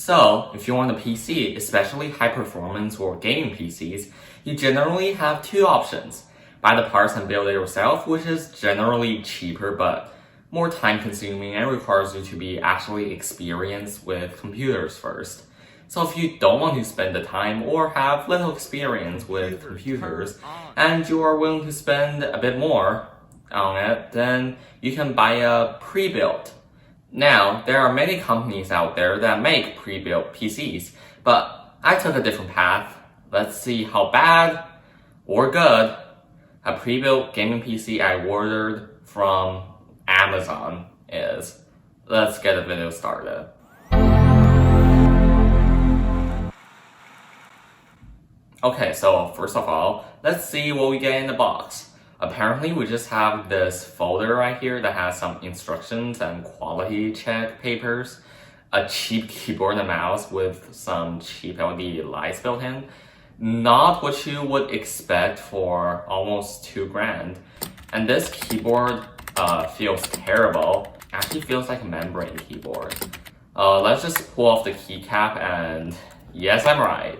So, if you want a PC, especially high performance or gaming PCs, you generally have two options. Buy the parts and build it yourself, which is generally cheaper but more time consuming and requires you to be actually experienced with computers first. So if you don't want to spend the time or have little experience with computers and you are willing to spend a bit more on it, then you can buy a pre-built. Now, there are many companies out there that make pre-built PCs, but I took a different path. Let's see how bad or good a pre-built gaming PC I ordered from Amazon is. Let's get the video started. Okay, so first of all, let's see what we get in the box. Apparently, we just have this folder right here that has some instructions and quality check papers, a cheap keyboard and mouse with some cheap LED lights built in. Not what you would expect for almost $2,000. And this keyboard feels terrible. Actually feels like a membrane keyboard. Let's just pull off the keycap and yes, I'm right.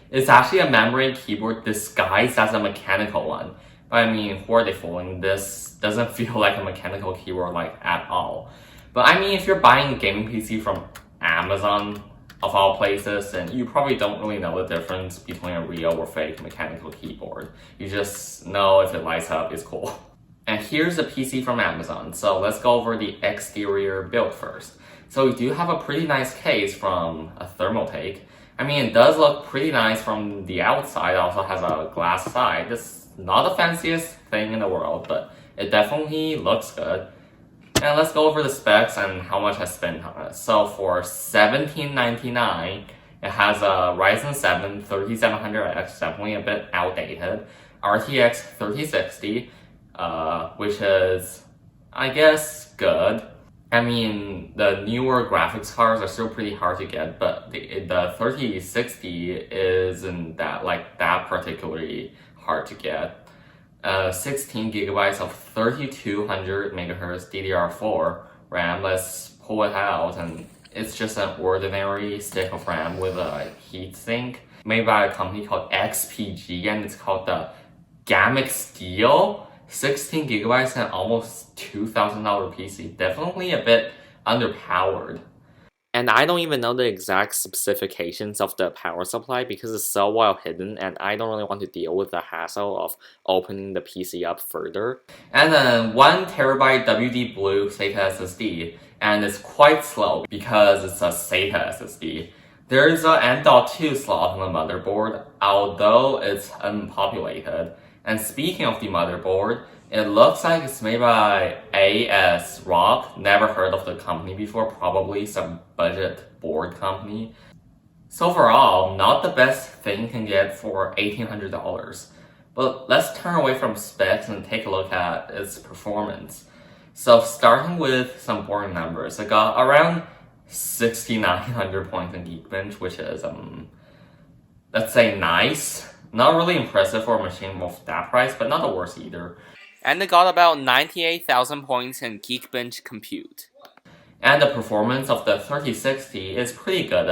It's actually a membrane keyboard disguised as a mechanical one. But I mean, who are they fooling? This doesn't feel like a mechanical keyboard like at all. But I mean, if you're buying a gaming PC from Amazon, of all places, then you probably don't really know the difference between a real or fake mechanical keyboard. You just know if it lights up, it's cool. And here's a PC from Amazon. So let's go over the exterior build first. So we do have a pretty nice case from a Thermaltake. I mean, it does look pretty nice from the outside. It also has a glass side. It's not the fanciest thing in the world, but it definitely looks good. And let's go over the specs and how much I spent on it. So for $17.99, it has a Ryzen 7 3700X, definitely a bit outdated, RTX 3060, which is, I guess, good. I mean, the newer graphics cards are still pretty hard to get, but the 3060 isn't that particularly hard to get. 16 gigabytes of 3200 megahertz DDR4 RAM. Let's pull it out, and it's just an ordinary stick of RAM with a heatsink made by a company called XPG, and it's called the Gamma Steel. 16 gigabytes and almost $2,000 PC. Definitely a bit underpowered. And I don't even know the exact specifications of the power supply because it's so well hidden and I don't really want to deal with the hassle of opening the PC up further. And then 1TB WD Blue SATA SSD, and it's quite slow because it's a SATA SSD. There is an M.2 slot on the motherboard, although it's unpopulated. And speaking of the motherboard, it looks like it's made by ASRock. Never heard of the company before, probably some budget board company. So overall, not the best thing you can get for $1,800. But let's turn away from specs and take a look at its performance. So starting with some boring numbers, I got around 6,900 points in Geekbench, which is, let's say nice. Not really impressive for a machine of that price, but not the worst either. And it got about 98,000 points in Geekbench Compute. And the performance of the 3060 is pretty good,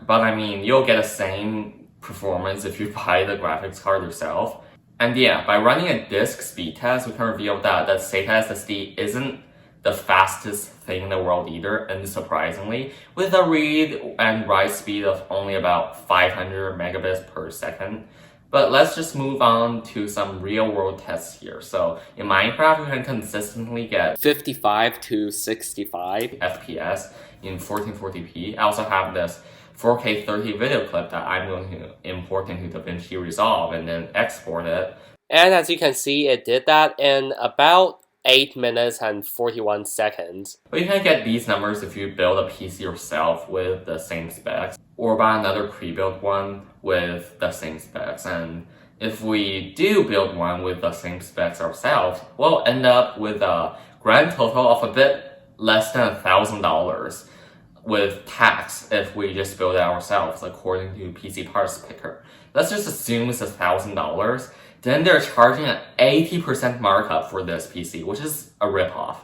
but I mean, you'll get the same performance if you buy the graphics card yourself. And yeah, by running a disk speed test, we can reveal that the SATA SSD isn't the fastest thing in the world either, unsurprisingly, with a read and write speed of only about 500 megabits per second. But let's just move on to some real-world tests here. So in Minecraft, we can consistently get 55 to 65 FPS in 1440p. I also have this 4K 30 video clip that I'm going to import into DaVinci Resolve and then export it. And as you can see, it did that in about 8 minutes and 41 seconds. But you can get these numbers if you build a PC yourself with the same specs, or buy another pre-built one with the same specs. And if we do build one with the same specs ourselves, we'll end up with a grand total of a bit less than $1,000 with tax if we just build it ourselves, according to PC Parts Picker. Let's just assume it's $1,000. Then they're charging an 80% markup for this PC, which is a ripoff.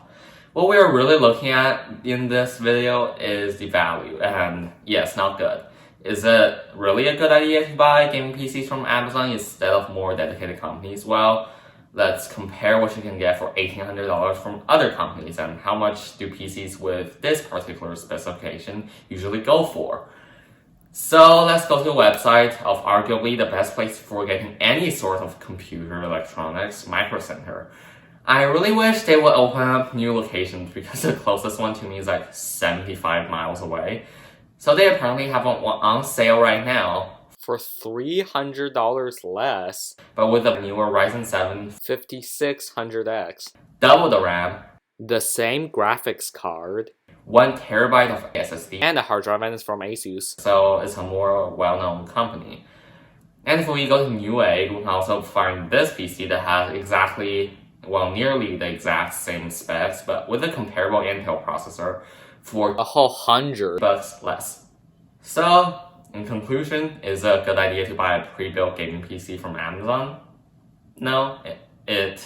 What we are really looking at in this video is the value, and yes, not good. Is it really a good idea to buy gaming PCs from Amazon instead of more dedicated companies? Well, let's compare what you can get for $1,800 from other companies and how much do PCs with this particular specification usually go for. So let's go to the website of arguably the best place for getting any sort of computer electronics, Micro Center. I really wish they would open up new locations because the closest one to me is like 75 miles away. So they apparently have one on sale right now for $300 less, but with the newer Ryzen 7 5600X, double the RAM, the same graphics card, 1 terabyte of SSD, and the hard drive, and it's from Asus. So it's a more well-known company. And if we go to Newegg, we can also find this PC that has nearly the exact same specs, but with a comparable Intel processor for a whole $100 less. So, in conclusion, is it a good idea to buy a pre-built gaming PC from Amazon? No, it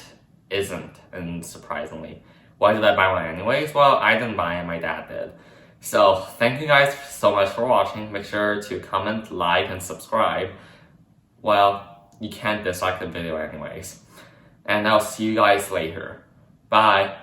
isn't, and surprisingly. Why did I buy one anyways? Well, I didn't buy it, my dad did. So, thank you guys so much for watching. Make sure to comment, like, and subscribe. Well, you can't dislike the video anyways. And I'll see you guys later. Bye!